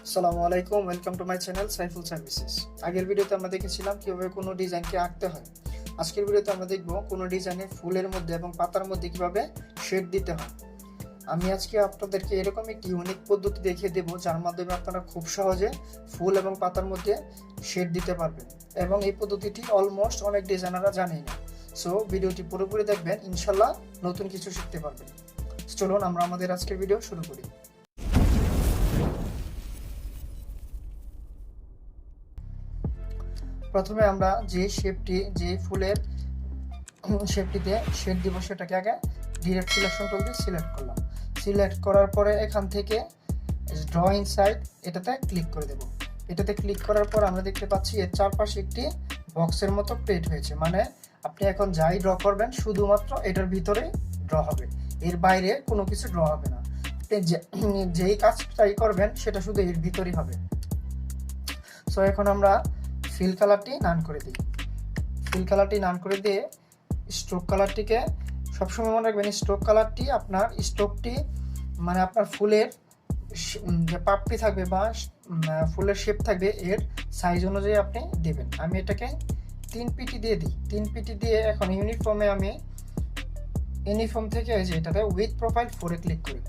আসসালামু আলাইকুম, welcome to my channel Saiful services. আগের ভিডিওতে আমরা দেখেছিলাম কিভাবে কোনো ডিজাইনকে আঁকতে হয়। আজকের ভিডিওতে আমরা দেখব কোনো ডিজাইনে ফুলের মধ্যে এবং পাতার মধ্যে কিভাবে শেড দিতে হয়। আমি আজকে আপনাদেরকে এরকম একটি ইউনিক পদ্ধতি দেখিয়ে দেব, যার মাধ্যমে আপনারা খুব সহজে ফুল এবং পাতার মধ্যে শেড দিতে পারবেন। এবং এই পদ্ধতিটি অলমোস্ট অনেক ডিজাইনাররা জানেই না। সো ভিডিওটি পুরোপুরি দেখবেন, ইনশাল্লাহ নতুন কিছু শিখতে পারবেন। চলুন আমরা আমাদের আজকের ভিডিও শুরু করি। প্রথমে আমরা যে ফুলের শেপটিতে শেড দিব সেটাকে আগে ডিরেক্ট সিলেকশন টুল দিয়ে সিলেক্ট করলাম। সিলেক্ট করার পরে এখান থেকে ড্রয়িং সাইড এটাতে ক্লিক করে দেব। এটাতে ক্লিক করার পর আমরা দেখতে পাচ্ছি এর চারপাশে একটি বক্সের মতো প্লেট হয়েছে, মানে আপনি এখন যাই ড্র করবেন শুধুমাত্র এটার ভিতরে ড্র হবে, এর বাইরে কোনো কিছু ড্র হবে না। যেই কাজটাই করবেন সেটা শুধু এর ভিতরেই হবে। সো এখন আমরা ফিল কালারটি নান করে দিই। ফিল কালারটি নান করে দিয়ে স্ট্রোক কালারটিকে সবসময় মনে রাখবেন, স্ট্রোক কালারটি আপনার স্ট্রোকটি মানে আপনার ফুলের যে পাপড়ি থাকবে বা ফুলের শেপ থাকবে এর সাইজ অনুযায়ী আপনি দেবেন। আমি এটাকে 3 পিটি দিয়ে দিই। 3 পিটি দিয়ে এখন ইউনিফর্ম থেকে এই যে এটাতে উইথ প্রোফাইল 4 ক্লিক করি।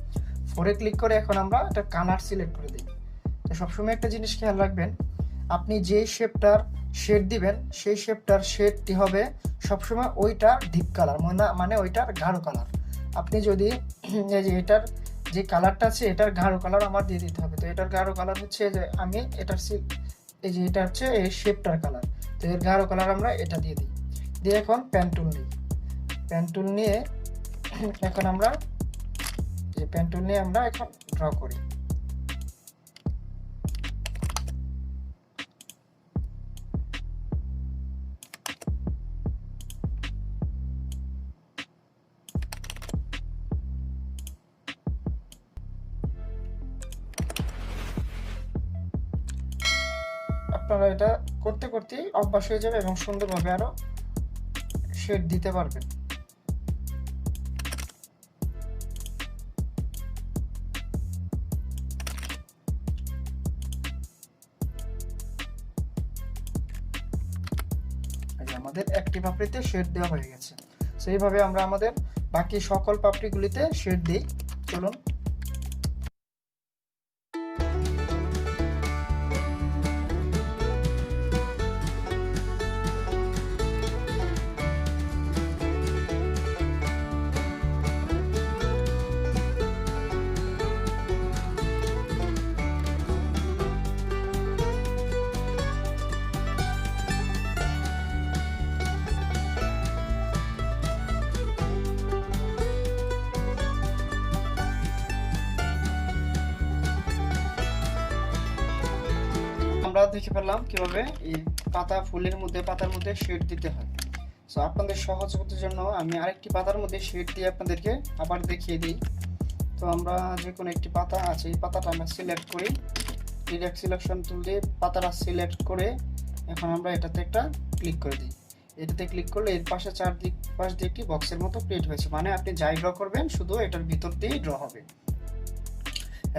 4 ক্লিক করে এখন আমরা এটা কালার সিলেক্ট করে দিই। তো সবসময় একটা জিনিস খেয়াল রাখবেন, আপনি যেই শেপটার শেড দিবেন সেই শেপটার শেডটি হবে সবসময় ওইটা ডিপ কালার, মানে ওইটার গাঢ় কালার। আপনি যদি এই যে এটার যে কালারটা আছে এটার গাঢ় কালার আমার দিয়ে দিতে হবে। তো এটার গাঢ় কালার হচ্ছে যে আমি এটার এই যে এটা হচ্ছে এই শেপটার কালার, তো এর গাঢ় কালার আমরা এটা দিয়ে দিই। দিয়ে এখন পেন টুল নিই। পেন টুল নিয়ে এখন আমরা এখন ড্র করি। আপনারা এটা করতে করতে অভ্যাস হয়ে যাবে এবং সুন্দরভাবে আরো শেড দিতে পারবেন। আমাদের একটি পাপড়িতে শেড দেওয়া হয়ে গেছে। সেইভাবে আমরা আমাদের বাকি সকল পাপড়িগুলিতে শেড দিই। চলুন আমরা দেখে পেলাম কিভাবে এই পাতার মধ্যে শেড দিতে হয়। সো আপনাদের সহজ বোঝার জন্য আমি আরেকটি পাতার মধ্যে শেড দিয়ে আপনাদেরকে আবার দেখিয়ে দিই। তো আমরা যে কোনো একটি পাতা আছে, এই পাতাটা আমরা সিলেক্ট করি, ডিরেক্ট সিলেকশন টুল দিয়ে পাতাটা সিলেক্ট করে এখন আমরা এটাতে একটা ক্লিক করে দিই। এটাতে ক্লিক করলে এর পাশে পাশ দিয়ে একটি বক্সের মতো প্লেট হয়েছে, মানে আপনি যাই ড্র করবেন শুধু এটার ভিতর দিয়েই ড্র হবে।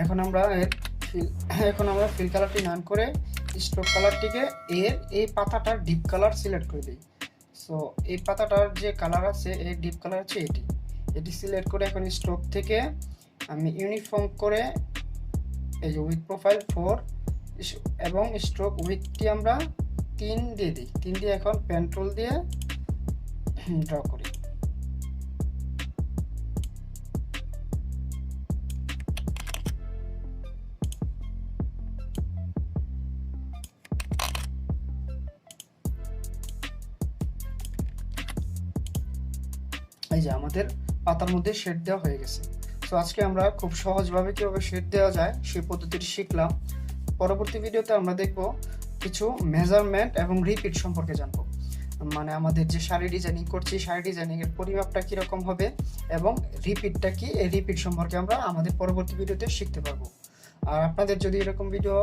এখন আমরা ফিল কালারটি নান করে স্ট্রোক কালারটিকে এই পাতাটার ডিপ কালার সিলেক্ট করে দিই। সো এই পাতাটার যে কালার আছে এই ডিপ কালার হচ্ছে এটি সিলেক্ট করে এখন স্ট্রোক থেকে আমি ইউনিফর্ম করে এই যে উইথ প্রোফাইল 4 এবং স্ট্রোক উইথটি আমরা 3 দিয়ে দিই। 3 দিয়ে এখন পেন টুল দিয়ে ড্র করি। এই যে আমাদের পাতার মধ্যে শেড দেওয়া হয়ে গেছে। তো আজকে আমরা খুব সহজভাবে কিভাবে শেড দেওয়া যায় সেই পদ্ধতিটি শিখলাম। পরবর্তী ভিডিওতে আমরা দেখব কিছু মেজারমেন্ট এবং রিপিট সম্পর্কে জানবো, মানে আমাদের যে শাড়ি ডিজাইনিং করছি শাড়ি ডিজাইনিং এর পরিমাপটা কিরকম হবে এবং রিপিটটা কি, এই রিপিট সম্পর্কে আমরা আমাদের পরবর্তী ভিডিওতে শিখতে পারবো। আর আপনাদের যদি এরকম ভিডিও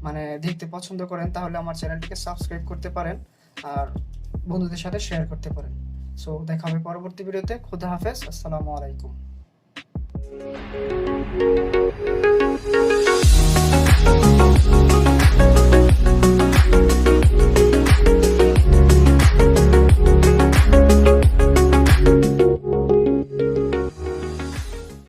মানে দেখতে পছন্দ করেন তাহলে আমার চ্যানেলটিকে সাবস্ক্রাইব করতে পারেন আর বন্ধুদের সাথে শেয়ার করতে পারেন। সো দেখা হবে পরবর্তী ভিডিওতে। খুদা হাফেজ, আসসালামু আলাইকুম।